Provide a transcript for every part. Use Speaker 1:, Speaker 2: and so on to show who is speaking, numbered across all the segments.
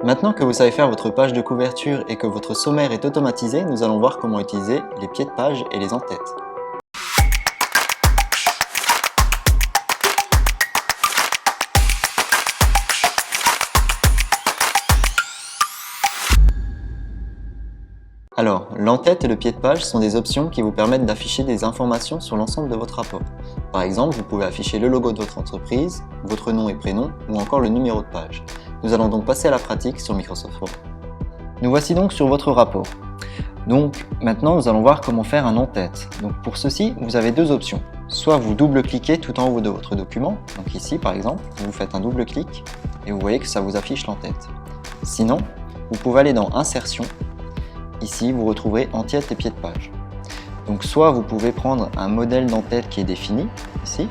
Speaker 1: Maintenant que vous savez faire votre page de couverture et que votre sommaire est automatisé, nous allons voir comment utiliser les pieds de page et les en-têtes. Alors, l'en-tête et le pied de page sont des options qui vous permettent d'afficher des informations sur l'ensemble de votre rapport. Par exemple, vous pouvez afficher le logo de votre entreprise, votre nom et prénom, ou encore le numéro de page. Nous allons donc passer à la pratique sur Microsoft Word. Nous voici donc sur votre rapport. Donc, maintenant, nous allons voir comment faire un en-tête. Donc, pour ceci, vous avez deux options. Soit vous double-cliquez tout en haut de votre document, donc ici par exemple, vous faites un double-clic et vous voyez que ça vous affiche l'en-tête. Sinon, vous pouvez aller dans Insertion. Ici, vous retrouverez en-tête et pied de page. Donc soit vous pouvez prendre un modèle d'en-tête qui est défini, ici,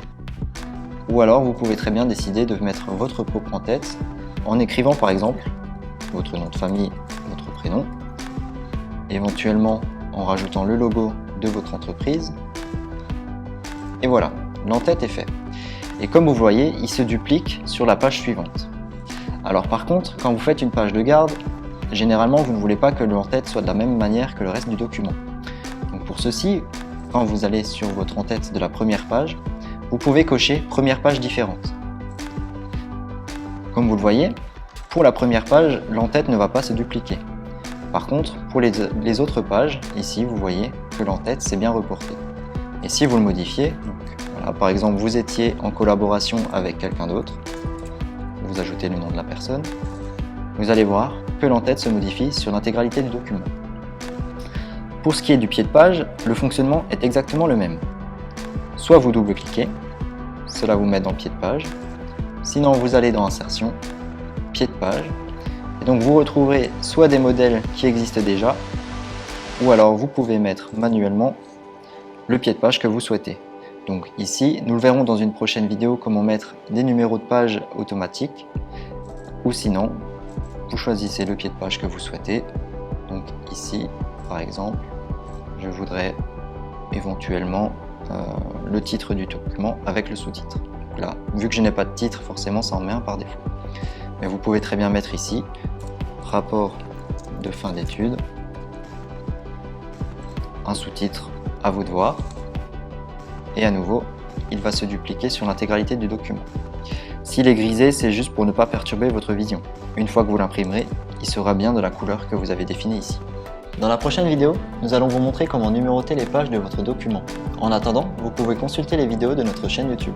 Speaker 1: ou alors vous pouvez très bien décider de mettre votre propre en-tête en écrivant par exemple votre nom de famille, votre prénom, éventuellement en rajoutant le logo de votre entreprise. Et voilà, l'en-tête est fait. Et comme vous voyez, il se duplique sur la page suivante. Alors par contre, quand vous faites une page de garde, généralement, vous ne voulez pas que l'en-tête soit de la même manière que le reste du document. Donc pour ceci, quand vous allez sur votre en-tête de la première page, vous pouvez cocher « Première page différente ». Comme vous le voyez, pour la première page, l'en-tête ne va pas se dupliquer. Par contre, pour les autres pages, ici, vous voyez que l'en-tête s'est bien reportée. Et si vous le modifiez, donc, voilà, par exemple, vous étiez en collaboration avec quelqu'un d'autre, vous ajoutez le nom de la personne, vous allez voir que l'en-tête se modifie sur l'intégralité du document. Pour ce qui est du pied de page, le fonctionnement est exactement le même. Soit vous double-cliquez, cela vous met dans pied de page, sinon vous allez dans Insertion, pied de page, et donc vous retrouverez soit des modèles qui existent déjà, ou alors vous pouvez mettre manuellement le pied de page que vous souhaitez. Donc ici, nous le verrons dans une prochaine vidéo comment mettre des numéros de page automatiques, ou sinon, vous choisissez le pied de page que vous souhaitez. Donc ici, par exemple, je voudrais éventuellement le titre du document avec le sous-titre. Là, vu que je n'ai pas de titre, forcément ça en met un par défaut. Mais vous pouvez très bien mettre ici, rapport de fin d'études, un sous-titre à vous de voir, et à nouveau, il va se dupliquer sur l'intégralité du document. S'il est grisé, c'est juste pour ne pas perturber votre vision. Une fois que vous l'imprimerez, il sera bien de la couleur que vous avez définie ici. Dans la prochaine vidéo, nous allons vous montrer comment numéroter les pages de votre document. En attendant, vous pouvez consulter les vidéos de notre chaîne YouTube.